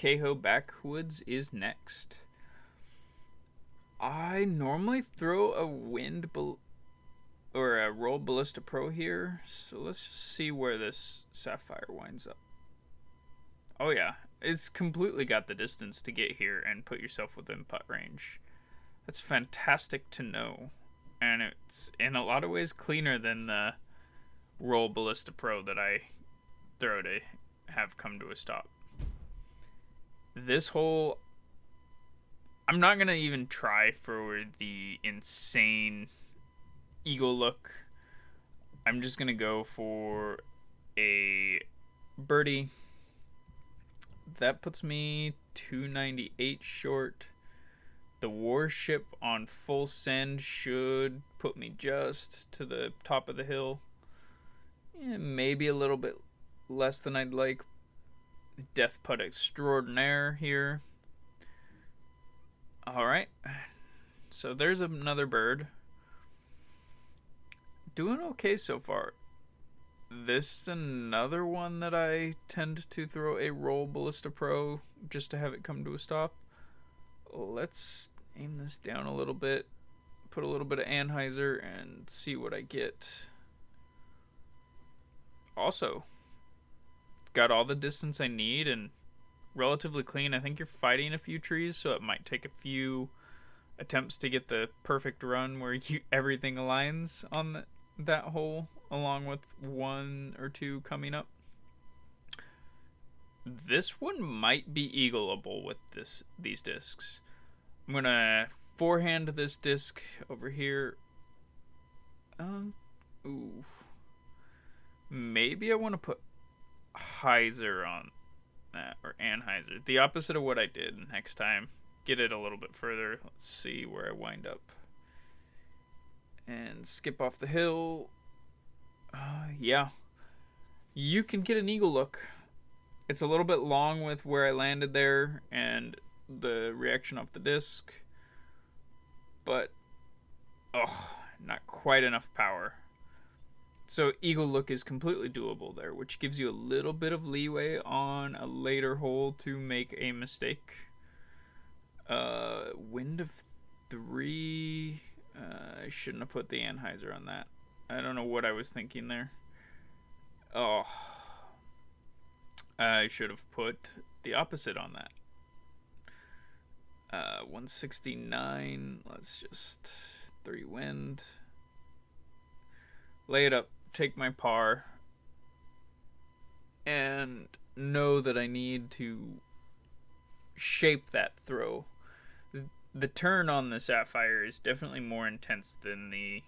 Cahoe Backwoods is next. I normally throw a or a roll Ballista Pro here, so let's just see where this Sapphire winds up. Oh yeah, it's completely got the distance to get here and put yourself within putt range. That's fantastic to know, and it's in a lot of ways cleaner than the roll Ballista Pro that I throw to have come to a stop. This hole, I'm not going to even try for the insane eagle look. I'm just going to go for a birdie. That puts me 298 short. The warship on full send should put me just to the top of the hill. Maybe a little bit less than I'd like. Death putt extraordinaire here. Alright. So there's another bird. Doing okay so far. This is another one that I tend to throw a roll Ballista Pro just to have it come to a stop. Let's aim this down a little bit. Put a little bit of Anheuser and see what I get. Also, got all the distance I need and relatively clean. I think you're fighting a few trees, so it might take a few attempts to get the perfect run where everything aligns on that hole, along with one or two coming up. This one might be eagleable with these discs. I'm gonna forehand this disc over here. Ooh. Maybe I want to put Heiser on that, or Anheuser. The opposite of what I did next time. Get it a little bit further. Let's see where I wind up. And skip off the hill. Yeah. You can get an eagle look. It's a little bit long with where I landed there and the reaction off the disc. But, not quite enough power. So eagle look is completely doable there, which gives you a little bit of leeway on a later hole to make a mistake. Wind of 3. I shouldn't have put the Anheuser on that. I don't know what I was thinking there. Oh. I should have put the opposite on that. 169. Let's just 3 wind. Lay it up. Take my par. And know that I need to shape that throw. The turn on the Sapphire is definitely more intense than the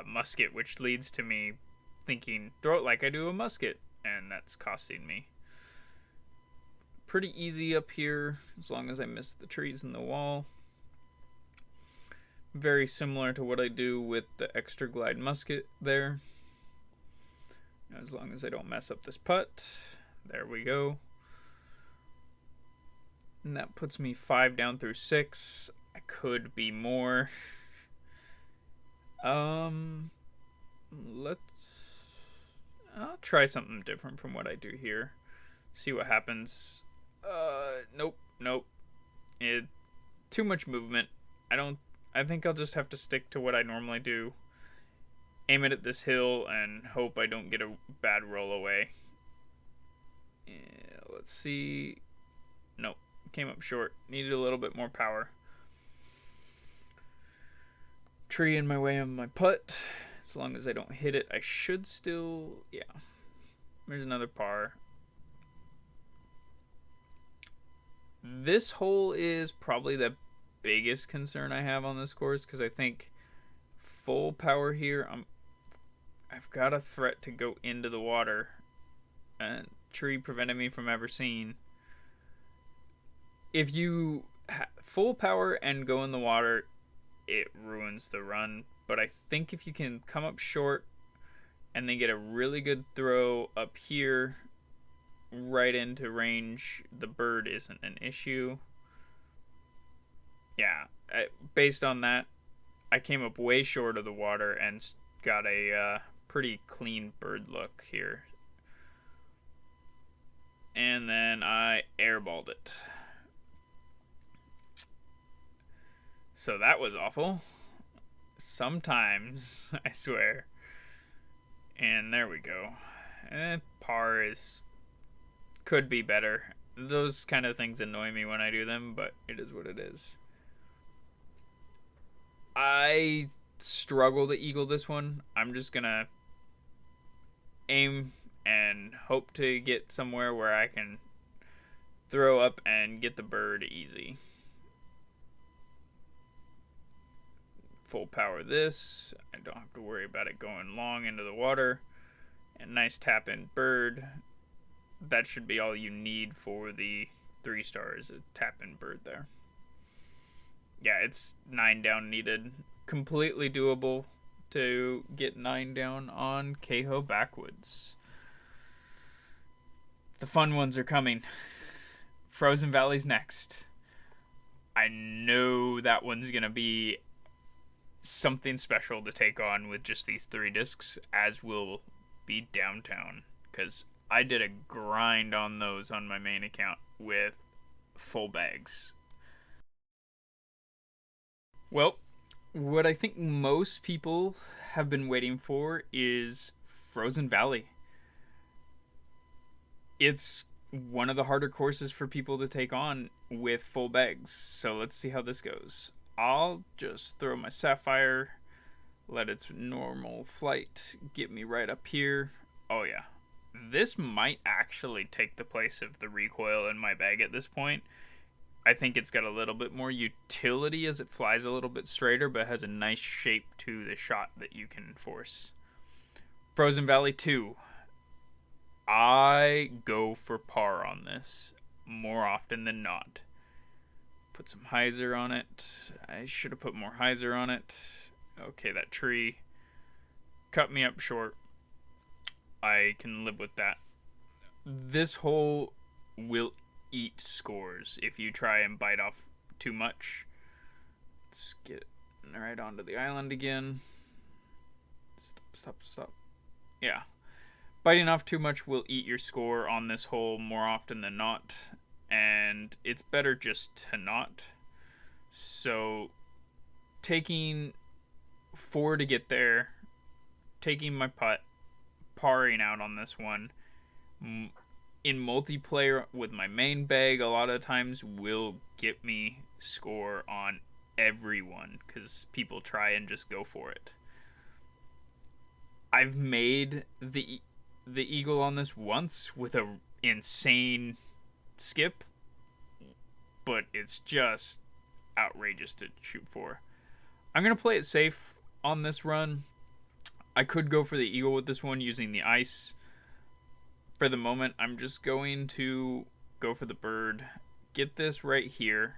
musket, which leads to me thinking, throw it like I do a musket, and that's costing me. Pretty easy up here, as long as I miss the trees and the wall. Very similar to what I do with the extra glide musket there. As long as I don't mess up this putt. There we go. And that puts me 5 down through 6. I could be more. I'll try something different from what I do here. See what happens. Nope. Too much movement. I think I'll just have to stick to what I normally do. Aim it at this hill and hope I don't get a bad roll away. Yeah, let's see. Nope. Came up short. Needed a little bit more power. Tree in my way on my putt. As long as I don't hit it, I should still... Yeah. There's another par. This hole is probably the biggest concern I have on this course, because I think full power here, I've got a threat to go into the water. And tree prevented me from ever seeing. If you full power and go in the water, it ruins the run. But I think if you can come up short and then get a really good throw up here right into range, the bird isn't an issue. Yeah, based on that, I came up way short of the water and got a pretty clean bird look here. And then I I airballed it. So that was awful. Sometimes, I swear. And there we go. Par is... could be better. Those kind of things annoy me when I do them, but it is what it is. I struggle to eagle this one. I'm just gonna aim and hope to get somewhere where I can throw up and get the bird easy. Full power this. I don't have to worry about it going long into the water. And nice tap in bird. That should be all you need for the 3 stars. A tap in bird there. Yeah, it's 9 down needed. Completely doable to get 9 down on Keho Backwoods. The fun ones are coming. Frozen Valley's next. I know that one's going to be something special to take on with just these 3 discs, as will be Downtown, because I did a grind on those on my main account with full bags. Well, what I think most people have been waiting for is Frozen Valley. It's one of the harder courses for people to take on with full bags, so let's see how this goes. I'll just throw my Sapphire, let its normal flight get me right up here. Oh yeah, this might actually take the place of the recoil in my bag at this point. I think it's got a little bit more utility as it flies a little bit straighter, but has a nice shape to the shot that you can force. Frozen Valley 2. I go for par on this more often than not. Put some hyzer on it. I should have put more hyzer on it. Okay, that tree cut me up short. I can live with that. This hole will eat scores if you try and bite off too much. Let's get right onto the island again. Stop. Yeah. Biting off too much will eat your score on this hole more often than not, and it's better just to not. So taking 4 to get there, taking my putt, parring out on this one, in multiplayer with my main bag, a lot of times will get me score on everyone because people try and just go for it. I've made the eagle on this once with a insane skip, but it's just outrageous to shoot for. I'm gonna play it safe on this run. I could go for the eagle with this one using the ice. For the moment, I'm just going to go for the bird. Get this right here.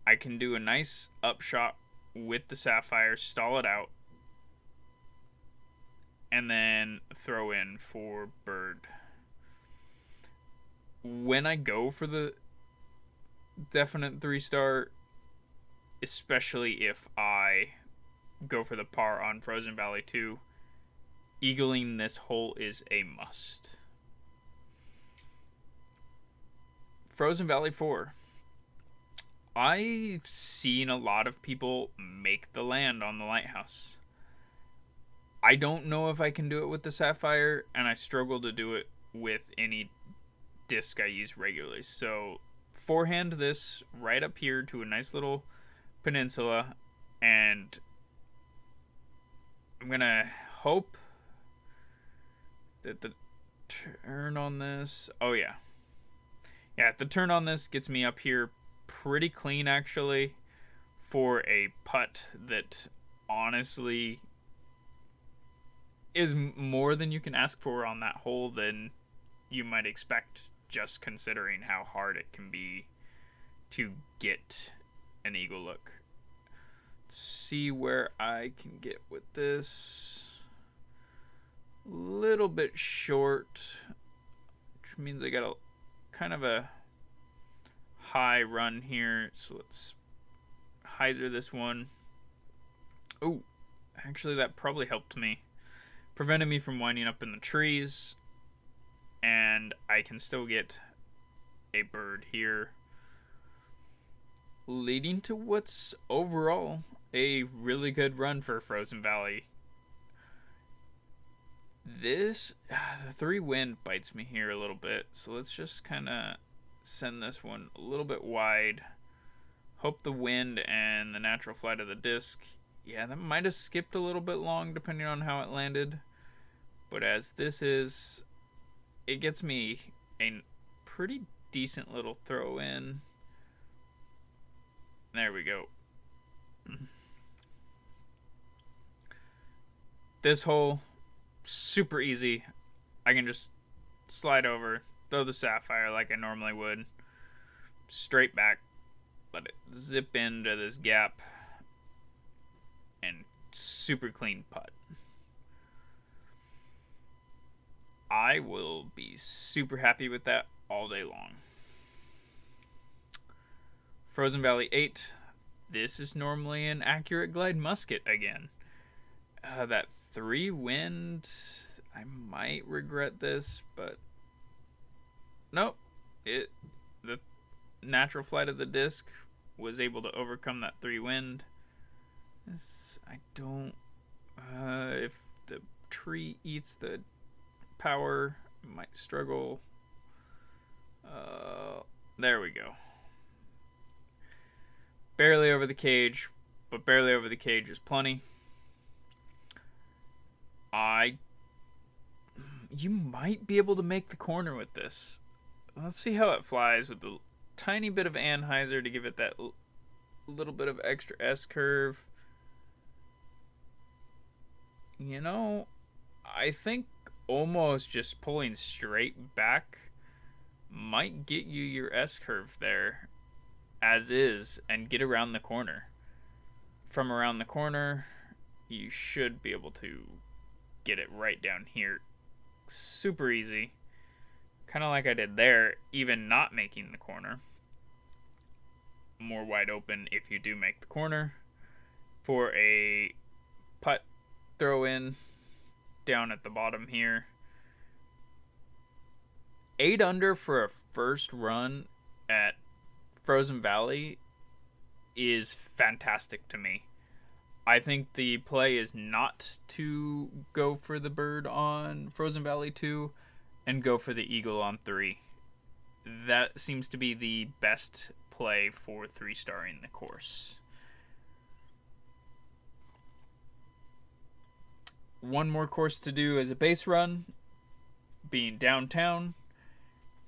I can do a nice upshot with the Sapphire, stall it out, and then throw in for bird. When I go for the definite 3-star, especially if I go for the par on Frozen Valley 2, eagling this hole is a must. Frozen Valley 4. I've seen a lot of people make the land on the lighthouse. I don't know if I can do it with the Sapphire, and I struggle to do it with any disc I use regularly. So forehand this right up here to a nice little peninsula, and I'm going to hope that the turn on this... Oh, yeah. Yeah, the turn on this gets me up here pretty clean, actually, for a putt that honestly is more than you can ask for on that hole than you might expect, just considering how hard it can be to get an eagle look. Let's see where I can get with this. Little bit short, which means I got a kind of a high run here, so let's hyzer this one. Oh, actually that probably helped me. Prevented me from winding up in the trees, and I can still get a bird here, leading to what's overall a really good run for Frozen Valley. This, the 3 wind bites me here a little bit, so let's just kind of send this one a little bit wide. Hope the wind and the natural flight of the disc, yeah, that might have skipped a little bit long depending on how it landed. But as this is, it gets me a pretty decent little throw in. There we go. This hole, super easy. I can just slide over, throw the sapphire like I normally would, straight back, let it zip into this gap, and super clean putt. I will be super happy with that all day long. Frozen Valley 8. This is normally an accurate glide musket again. That 3 wind, I might regret this, but nope. The natural flight of the disc was able to overcome that 3 wind. I don't. If the tree eats the power, I might struggle. There we go. Barely over the cage, but barely over the cage is plenty. You might be able to make the corner with this. Let's see how it flies with the tiny bit of anhyzer to give it that little bit of extra S curve. You know, I think almost just pulling straight back might get you your S curve there as is and get around the corner. From around the corner, you should be able to get it right down here. Super easy. Kind of like I did there, even not making the corner. More wide open if you do make the corner. For a putt throw in down at the bottom here. 8 under for a first run at Frozen Valley is fantastic to me. I think the play is not to go for the bird on Frozen Valley 2 and go for the eagle on 3. That seems to be the best play for 3-starring the course. One more course to do as a base run, being downtown,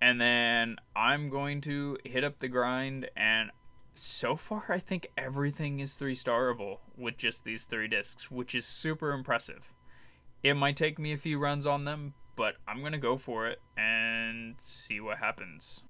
and then I'm going to hit up the grind, and so far I think everything is 3-starable with just these 3 discs, which is super impressive. It might take me a few runs on them, but I'm going to go for it and see what happens.